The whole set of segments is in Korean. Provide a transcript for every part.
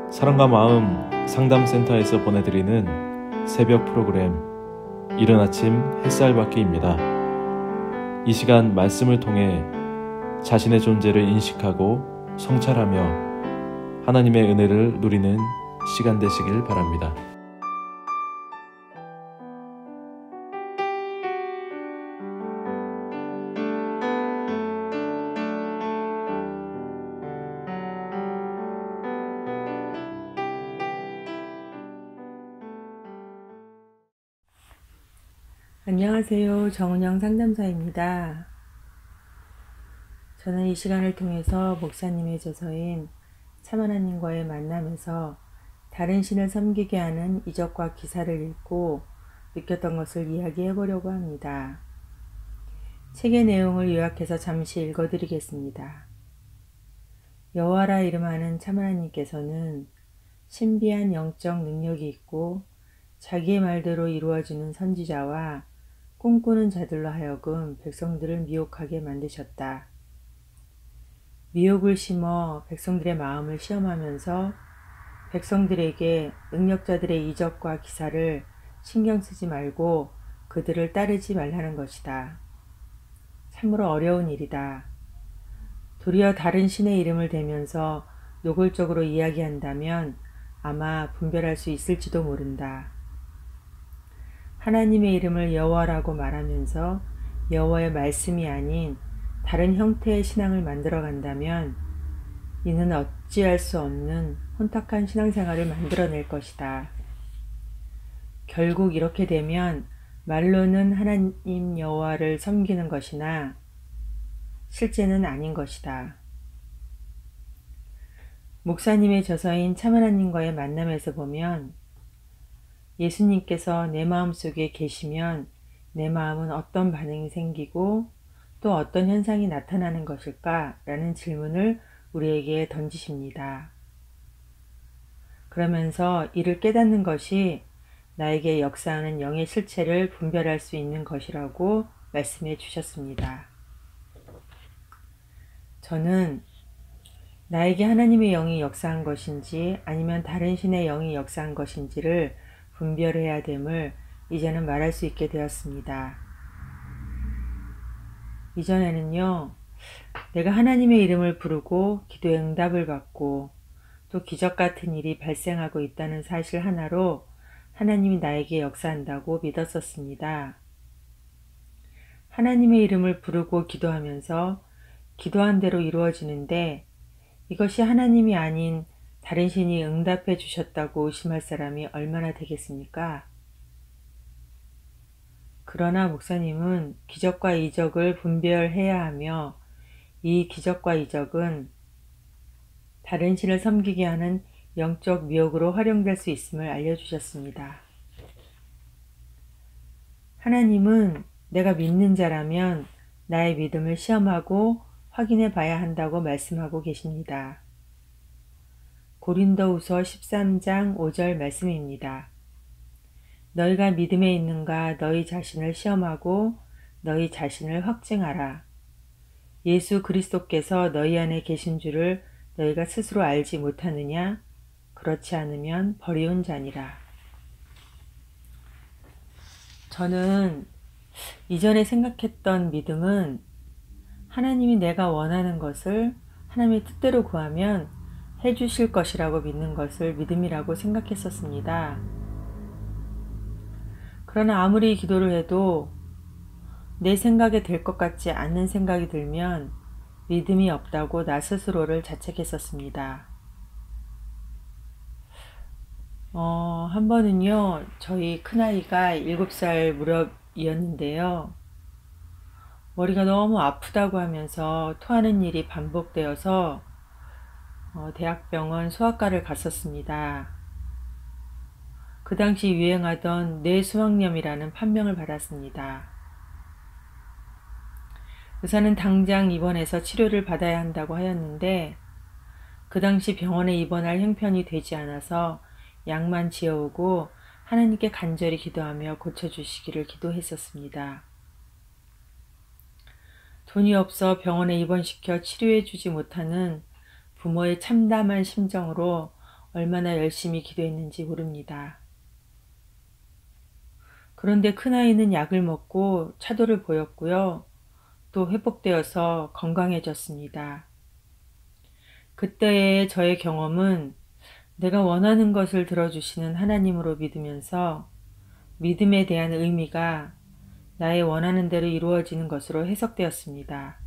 사랑과 마음 상담센터에서 보내드리는 새벽 프로그램 이른 아침 햇살받기입니다. 이 시간 말씀을 통해 자신의 존재를 인식하고 성찰하며 하나님의 은혜를 누리는 시간 되시길 바랍니다. 안녕하세요. 정은영 상담사입니다. 저는 이 시간을 통해서 목사님의 저서인 참 하나님과의 만남에서 다른 신을 섬기게 하는 이적과 기사를 읽고 느꼈던 것을 이야기해 보려고 합니다. 책의 내용을 요약해서 잠시 읽어드리겠습니다. 여호와라 이름하는 참 하나님께서는 신비한 영적 능력이 있고 자기의 말대로 이루어지는 선지자와 꿈꾸는 자들로 하여금 백성들을 미혹하게 만드셨다. 미혹을 심어 백성들의 마음을 시험하면서 백성들에게 능력자들의 이적과 기사를 신경 쓰지 말고 그들을 따르지 말라는 것이다. 참으로 어려운 일이다. 도리어 다른 신의 이름을 대면서 노골적으로 이야기한다면 아마 분별할 수 있을지도 모른다. 하나님의 이름을 여호와라고 말하면서 여호와의 말씀이 아닌 다른 형태의 신앙을 만들어 간다면 이는 어찌할 수 없는 혼탁한 신앙생활을 만들어낼 것이다. 결국 이렇게 되면 말로는 하나님 여호와를 섬기는 것이나 실제는 아닌 것이다. 목사님의 저서인 참 하나님과의 만남에서 보면 예수님께서 내 마음속에 계시면 내 마음은 어떤 반응이 생기고 또 어떤 현상이 나타나는 것일까? 라는 질문을 우리에게 던지십니다. 그러면서 이를 깨닫는 것이 나에게 역사하는 영의 실체를 분별할 수 있는 것이라고 말씀해 주셨습니다. 저는 나에게 하나님의 영이 역사한 것인지 아니면 다른 신의 영이 역사한 것인지를 분별해야 됨을 이제는 말할 수 있게 되었습니다. 이전에는요, 내가 하나님의 이름을 부르고 기도의 응답을 받고 또 기적 같은 일이 발생하고 있다는 사실 하나로 하나님이 나에게 역사한다고 믿었었습니다. 하나님의 이름을 부르고 기도하면서 기도한 대로 이루어지는데 이것이 하나님이 아닌 다른 신이 응답해 주셨다고 의심할 사람이 얼마나 되겠습니까? 그러나 목사님은 기적과 이적을 분별해야 하며 이 기적과 이적은 다른 신을 섬기게 하는 영적 미혹으로 활용될 수 있음을 알려주셨습니다. 하나님은 내가 믿는 자라면 나의 믿음을 시험하고 확인해 봐야 한다고 말씀하고 계십니다. 고린도후서 13장 5절 말씀입니다. 너희가 믿음에 있는가 너희 자신을 시험하고 너희 자신을 확증하라. 예수 그리스도께서 너희 안에 계신 줄을 너희가 스스로 알지 못하느냐? 그렇지 않으면 버리운 자니라. 저는 이전에 생각했던 믿음은 하나님이 내가 원하는 것을 하나님의 뜻대로 구하면 해주실 것이라고 믿는 것을 믿음이라고 생각했었습니다. 그러나 아무리 기도를 해도 내 생각에 될 것 같지 않는 생각이 들면 믿음이 없다고 나 스스로를 자책했었습니다. 한 번은요, 저희 큰아이가 7살 무렵이었는데요. 머리가 너무 아프다고 하면서 토하는 일이 반복되어서 대학병원 소아과를 갔었습니다. 그 당시 유행하던 뇌수막염이라는 판명을 받았습니다. 의사는 당장 입원해서 치료를 받아야 한다고 하였는데 그 당시 병원에 입원할 형편이 되지 않아서 약만 지어오고 하나님께 간절히 기도하며 고쳐주시기를 기도했었습니다. 돈이 없어 병원에 입원시켜 치료해주지 못하는 부모의 참담한 심정으로 얼마나 열심히 기도했는지 모릅니다. 그런데 큰아이는 약을 먹고 차도를 보였고요. 또 회복되어서 건강해졌습니다. 그때의 저의 경험은 내가 원하는 것을 들어주시는 하나님으로 믿으면서 믿음에 대한 의미가 나의 원하는 대로 이루어지는 것으로 해석되었습니다.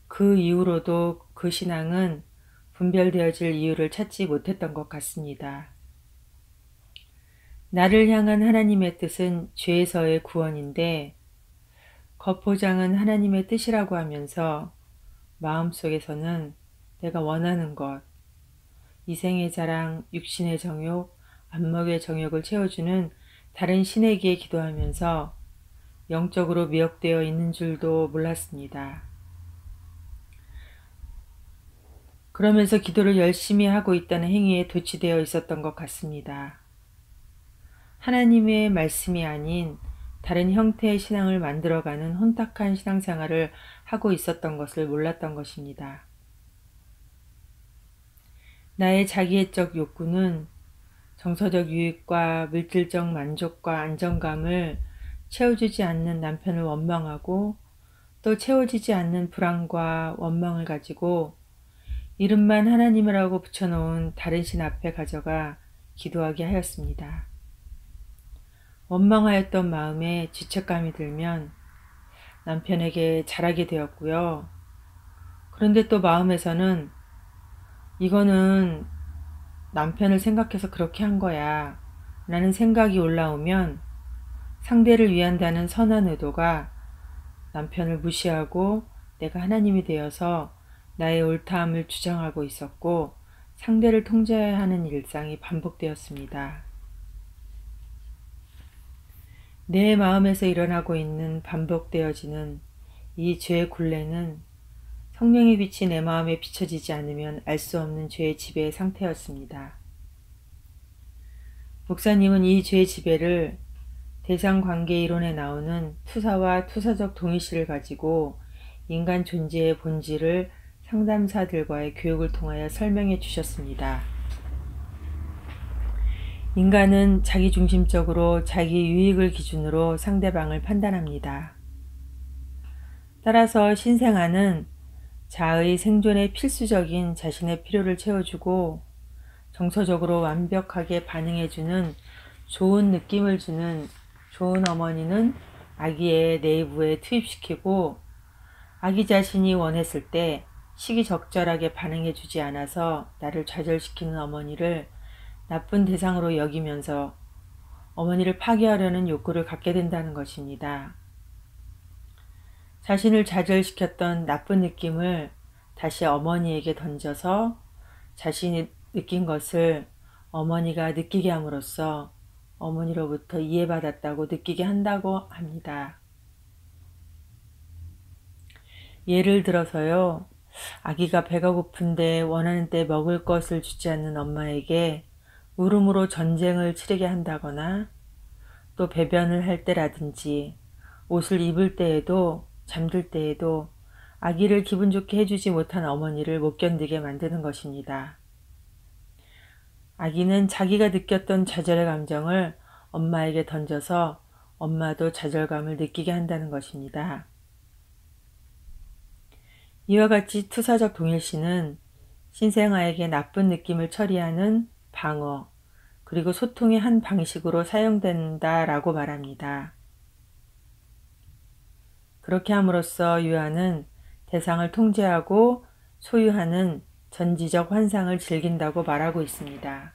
그 이후로도 그 신앙은 분별되어질 이유를 찾지 못했던 것 같습니다. 나를 향한 하나님의 뜻은 죄에서의 구원인데 겉포장은 하나님의 뜻이라고 하면서 마음속에서는 내가 원하는 것, 이생의 자랑, 육신의 정욕, 안목의 정욕을 채워주는 다른 신에게 기도하면서 영적으로 미혹되어 있는 줄도 몰랐습니다. 그러면서 기도를 열심히 하고 있다는 행위에 도취되어 있었던 것 같습니다. 하나님의 말씀이 아닌 다른 형태의 신앙을 만들어가는 혼탁한 신앙생활을 하고 있었던 것을 몰랐던 것입니다. 나의 자기애적 욕구는 정서적 유익과 물질적 만족과 안정감을 채워주지 않는 남편을 원망하고 또 채워지지 않는 불안과 원망을 가지고 이름만 하나님이라고 붙여놓은 다른 신 앞에 가져가 기도하게 하였습니다. 원망하였던 마음에 죄책감이 들면 남편에게 잘하게 되었고요. 그런데 또 마음에서는 이거는 남편을 생각해서 그렇게 한 거야 라는 생각이 올라오면 상대를 위한다는 선한 의도가 남편을 무시하고 내가 하나님이 되어서 나의 옳다함을 주장하고 있었고 상대를 통제해야 하는 일상이 반복되었습니다. 내 마음에서 일어나고 있는 반복되어지는 이 죄의 굴레는 성령의 빛이 내 마음에 비춰지지 않으면 알 수 없는 죄의 지배의 상태였습니다. 목사님은 이 죄의 지배를 대상관계 이론에 나오는 투사와 투사적 동일시를 가지고 인간 존재의 본질을 상담사들과의 교육을 통하여 설명해 주셨습니다. 인간은 자기중심적으로 자기 유익을 기준으로 상대방을 판단합니다. 따라서 신생아는 자의 생존에 필수적인 자신의 필요를 채워주고 정서적으로 완벽하게 반응해주는 좋은 느낌을 주는 좋은 어머니는 아기의 내부에 투입시키고 아기 자신이 원했을 때 시기적절하게 반응해주지 않아서 나를 좌절시키는 어머니를 나쁜 대상으로 여기면서 어머니를 파괴하려는 욕구를 갖게 된다는 것입니다. 자신을 좌절시켰던 나쁜 느낌을 다시 어머니에게 던져서 자신이 느낀 것을 어머니가 느끼게 함으로써 어머니로부터 이해받았다고 느끼게 한다고 합니다. 예를 들어서요, 아기가 배가 고픈데 원하는 때 먹을 것을 주지 않는 엄마에게 울음으로 전쟁을 치르게 한다거나 또 배변을 할 때라든지 옷을 입을 때에도 잠들 때에도 아기를 기분 좋게 해주지 못한 어머니를 못 견디게 만드는 것입니다. 아기는 자기가 느꼈던 좌절의 감정을 엄마에게 던져서 엄마도 좌절감을 느끼게 한다는 것입니다. 이와 같이 투사적 동일시는 신생아에게 나쁜 느낌을 처리하는 방어, 그리고 소통의 한 방식으로 사용된다라고 말합니다. 그렇게 함으로써 유아는 대상을 통제하고 소유하는 전지적 환상을 즐긴다고 말하고 있습니다.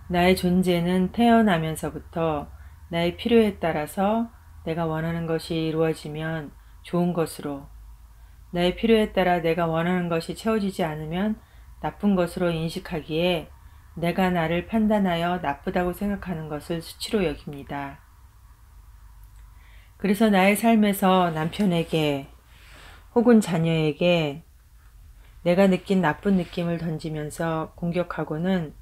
나의 존재는 태어나면서부터 나의 필요에 따라서 내가 원하는 것이 이루어지면 좋은 것으로, 나의 필요에 따라 내가 원하는 것이 채워지지 않으면 나쁜 것으로 인식하기에 내가 나를 판단하여 나쁘다고 생각하는 것을 수치로 여깁니다. 그래서 나의 삶에서 남편에게 혹은 자녀에게 내가 느낀 나쁜 느낌을 던지면서 공격하고는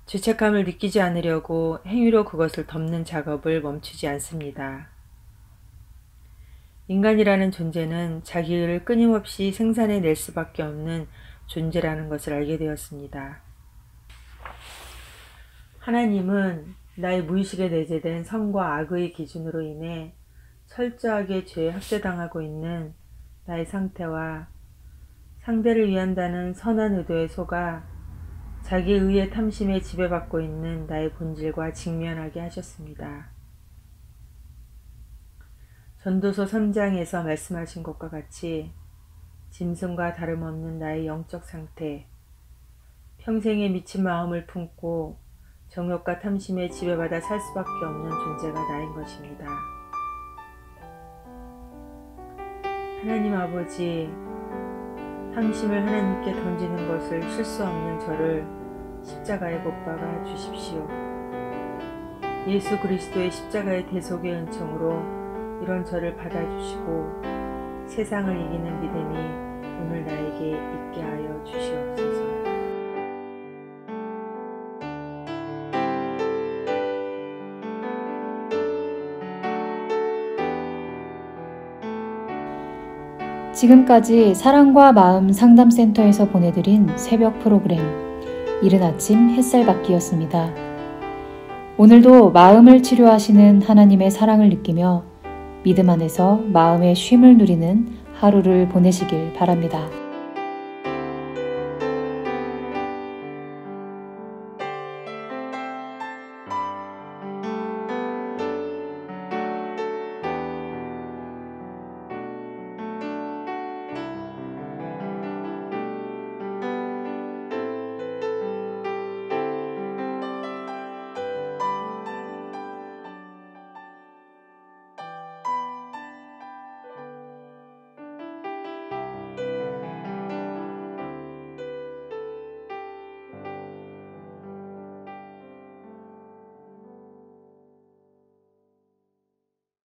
죄책감을 느끼지 않으려고 행위로 그것을 덮는 작업을 멈추지 않습니다. 인간이라는 존재는 자기를 끊임없이 생산해낼 수밖에 없는 존재라는 것을 알게 되었습니다. 하나님은 나의 무의식에 내재된 선과 악의 기준으로 인해 철저하게 죄에 학대당하고 있는 나의 상태와 상대를 위한다는 선한 의도에 속아 자기 의의 탐심에 지배받고 있는 나의 본질과 직면하게 하셨습니다. 전도서 3장에서 말씀하신 것과 같이 짐승과 다름없는 나의 영적 상태, 평생에 미친 마음을 품고 정욕과 탐심에 지배받아 살 수밖에 없는 존재가 나인 것입니다. 하나님 아버지, 탐심을 하나님께 던지는 것을 쉴 수 없는 저를 십자가에 못 박아 주십시오. 예수 그리스도의 십자가의 대속의 은총으로 이런 저를 받아주시고 세상을 이기는 믿음이 오늘 나에게 있게 하여 주시옵소서. 지금까지 사랑과 마음 상담센터에서 보내드린 새벽 프로그램 이른 아침 햇살받기였습니다. 오늘도 마음을 치료하시는 하나님의 사랑을 느끼며 믿음 안에서 마음의 쉼을 누리는 하루를 보내시길 바랍니다.